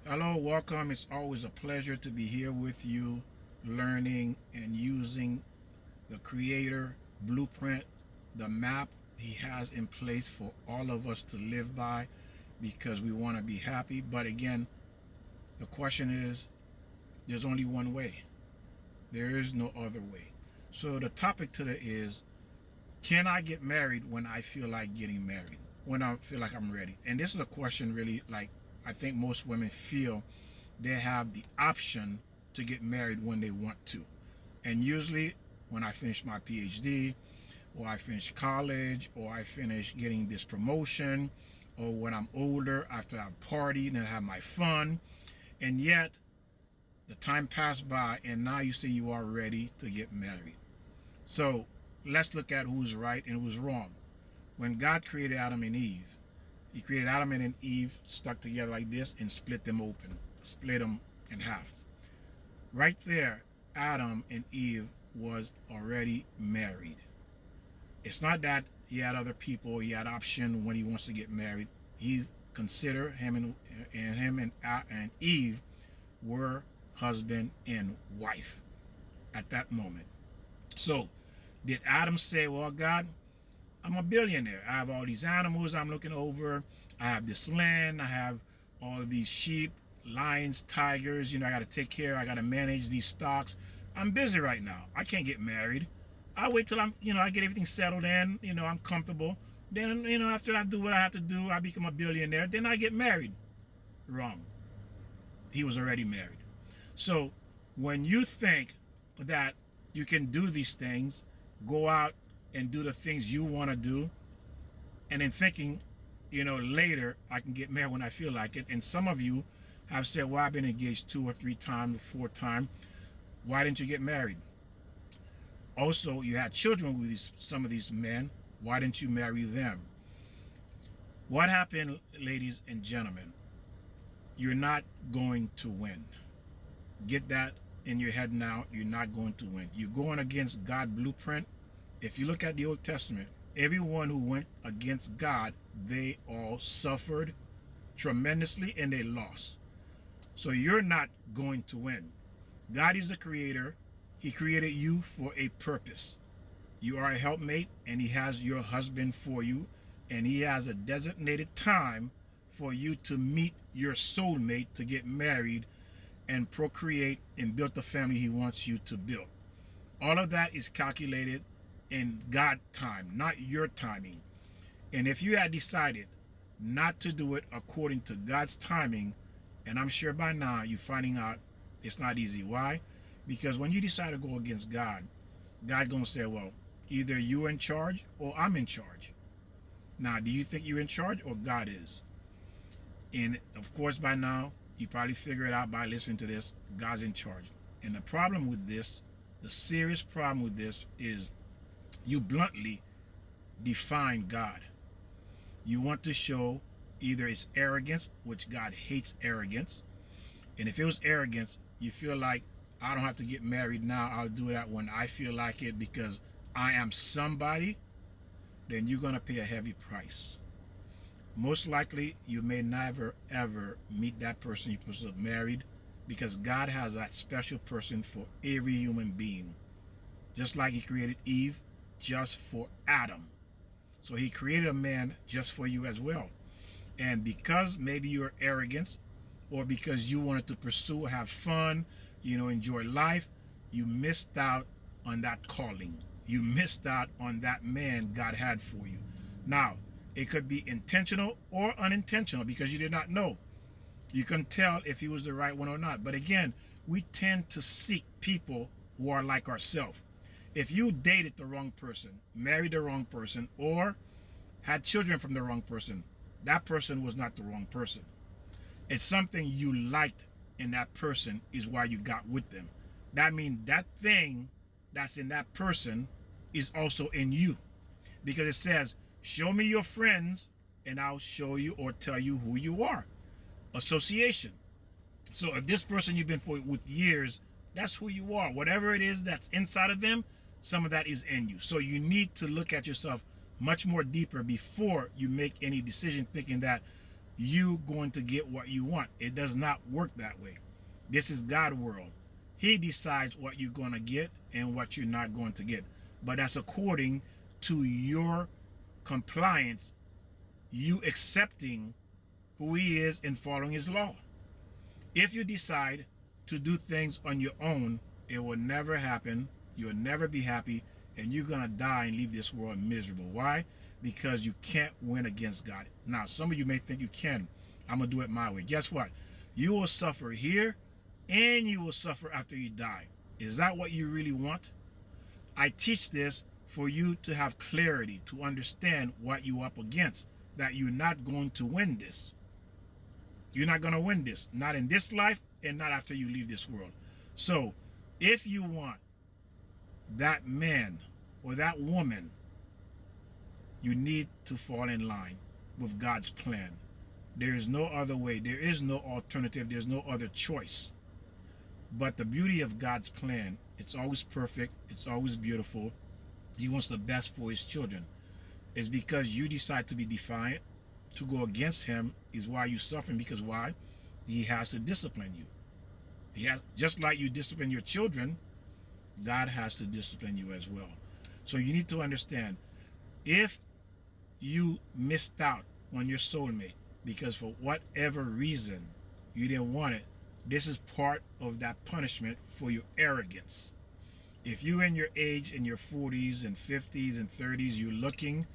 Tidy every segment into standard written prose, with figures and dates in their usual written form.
Hello, welcome. It's always a pleasure to be here with you, learning and using the Creator blueprint, the map He has in place for all of us to live by because we want to be happy. But again, the question is there's only one way, there is no other way. So the topic today is, can I get married when I feel like getting married? When I feel like I'm ready? And this is a question really like I think most women feel they have the option to get married when they want to. And usually when I finish my PhD, or I finish college, or I finish getting this promotion, or when I'm older after I've partied and I have my fun, and yet the time passed by and now you say you are ready to get married. So let's look at who's right and who's wrong. When God created Adam and Eve, He created Adam and Eve stuck together like this and split them open, split them in half. Right there, Adam and Eve was already married. It's not that he had other people, he had option when he wants to get married. He considered him and Eve were husband and wife at that moment. So did Adam say, well, God, I'm a billionaire. I have all these animals I'm looking over. I have this land. I have all of these sheep, lions, tigers. I got to take care. I got to manage these stocks. I'm busy right now. I can't get married. I'll wait till I get everything settled in. I'm comfortable. Then, after I do what I have to do, I become a billionaire. Then I get married. Wrong. He was already married. So when you think that you can do these things, go out and do the things you want to do, and then thinking, later I can get married when I feel like it. And some of you have said, well, I've been engaged 2 or 3 times, 4 times. Why didn't you get married? Also, you had children with some of these men. Why didn't you marry them? What happened, ladies and gentlemen? You're not going to win. Get that in your head now. You're not going to win. You're going against God's blueprint. If you look at the Old Testament, everyone who went against God, they all suffered tremendously and they lost. So you're not going to win. God is a creator. He created you for a purpose. You are a helpmate, and He has your husband for you, and He has a designated time for you to meet your soulmate, to get married and procreate and build the family He wants you to build. All of that is calculated in God's time, not your timing. And if you had decided not to do it according to God's timing, and I'm sure by now you're finding out it's not easy. Why? Because when you decide to go against God, God's going to say, well, either you're in charge or I'm in charge. Now, do you think you're in charge or God is? And of course, by now, you probably figure it out by listening to this. God's in charge. And the problem with this, the serious problem with this is you bluntly define God. You want to show either it's arrogance, which God hates arrogance. And if it was arrogance, you feel like I don't have to get married now. I'll do that when I feel like it because I am somebody. Then you're going to pay a heavy price. Most likely, you may never ever meet that person you're supposed to have married because God has that special person for every human being. Just like He created Eve just for Adam. So He created a man just for you as well. And because maybe you're arrogant or because you wanted to pursue, have fun, enjoy life, you missed out on that calling. You missed out on that man God had for you. Now, it could be intentional or unintentional because you did not know. You can tell if he was the right one or not. But again, we tend to seek people who are like ourselves. If you dated the wrong person, married the wrong person, or had children from the wrong person, that person was not the wrong person. It's something you liked in that person is why you got with them. That means that thing that's in that person is also in you. Because it says, show me your friends and I'll show you or tell you who you are. Association. So if this person you've been with years, that's who you are. Whatever it is that's inside of them, some of that is in you. So you need to look at yourself much more deeper before you make any decision thinking that you going to get what you want. It does not work that way. This is God's world. He decides what you're going to get and what you're not going to get. But that's according to your compliance, you accepting who he is and following his law. If you decide to do things on your own, it will never happen. You'll never be happy, and you're going to die and leave this world miserable. Why? Because you can't win against God. Now, some of you may think you can. I'm going to do it my way. Guess what? You will suffer here, and you will suffer after you die. Is that what you really want? I teach this for you to have clarity, to understand what you're up against, that you're not going to win this. You're not going to win this, not in this life and not after you leave this world. So if you want that man or that woman, you need to fall in line with God's plan. There is no other way. There is no alternative. There's no other choice. But the beauty of God's plan, it's always perfect. It's always beautiful. He wants the best for his children. It's because you decide to be defiant, to go against him, is why you're suffering. Because why? He has to discipline you. He has, just like you discipline your children, God has to discipline you as well. So you need to understand, if you missed out on your soulmate because for whatever reason you didn't want it, this is part of that punishment for your arrogance. If you in your age, in your 40s and 50s and 30s, you're looking,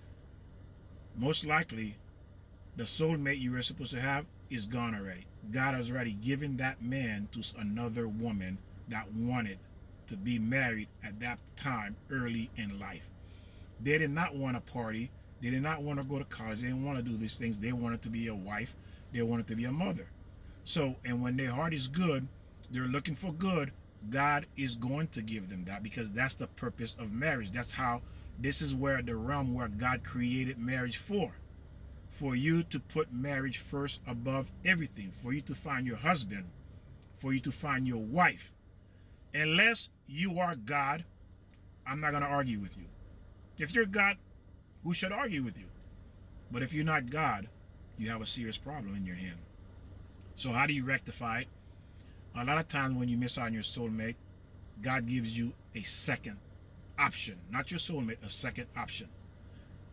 most likely the soulmate you were supposed to have is gone already. God has already given that man to another woman that wanted to be married at that time early in life. They did not want to party. They did not want to go to college. They didn't want to do these things. They wanted to be a wife. They wanted to be a mother. So, and when their heart is good, they're looking for good, God is going to give them that, because that's the purpose of marriage. That's how, this is where the realm where God created marriage for you to put marriage first above everything, for you to find your husband, for you to find your wife. Unless you are God, I'm not going to argue with you. If you're God, who should argue with you? But if you're not God, you have a serious problem in your hand. So how do you rectify it? A lot of times when you miss out on your soulmate, God gives you a second option. Not your soulmate, a second option.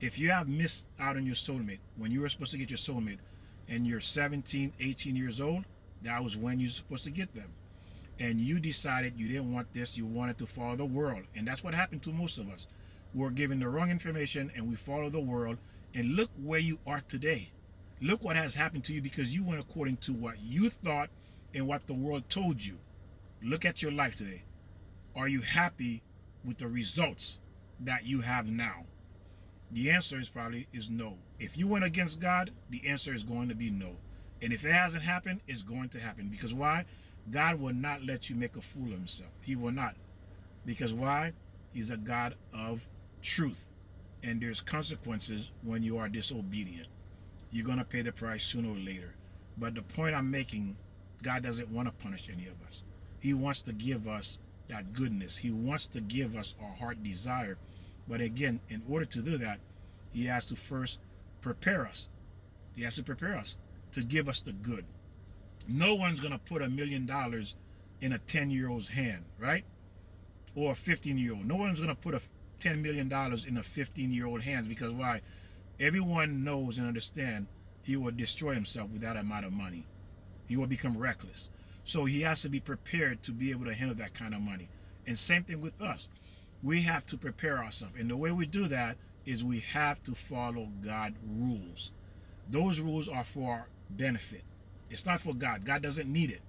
If you have missed out on your soulmate, when you were supposed to get your soulmate, and you're 17, 18 years old, that was when you're supposed to get them. And you decided you didn't want this, you wanted to follow the world. And that's what happened to most of us. We're given the wrong information and we follow the world. And look where you are today. Look what has happened to you because you went according to what you thought and what the world told you. Look at your life today. Are you happy with the results that you have now? The answer is probably no. If you went against God, the answer is going to be no. And if it hasn't happened, it's going to happen. Because why? God will not let you make a fool of himself. He will not. Because why? He's a God of truth. And there's consequences when you are disobedient. You're going to pay the price sooner or later. But the point I'm making, God doesn't want to punish any of us. He wants to give us that goodness. He wants to give us our heart desire. But again, in order to do that, he has to first prepare us. He has to prepare us to give us the good. No one's going to put $1 million in a 10-year-old's hand, right? Or a 15-year-old. No one's going to put $10 million in a 15-year-old hands, because why? Everyone knows and understands he will destroy himself with that amount of money. He will become reckless. So he has to be prepared to be able to handle that kind of money. And same thing with us. We have to prepare ourselves. And the way we do that is we have to follow God's rules. Those rules are for our benefit. It's not for God. God doesn't need it.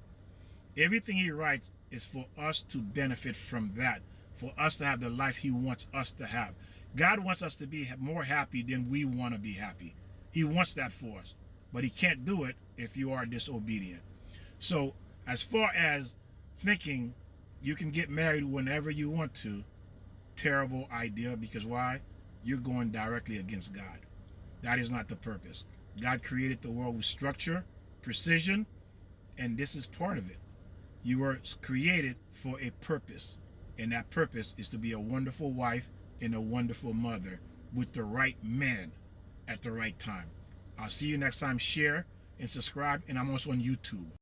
Everything he writes is for us to benefit from that, for us to have the life he wants us to have. God wants us to be more happy than we want to be happy. He wants that for us. But he can't do it if you are disobedient. So as far as thinking you can get married whenever you want to, terrible idea. Because why? You're going directly against God. That is not the purpose. God created the world with structure, precision, and this is part of it. You were created for a purpose, and that purpose is to be a wonderful wife and a wonderful mother with the right man at the right time. I'll see you next time. Share, and subscribe. And I'm also on YouTube.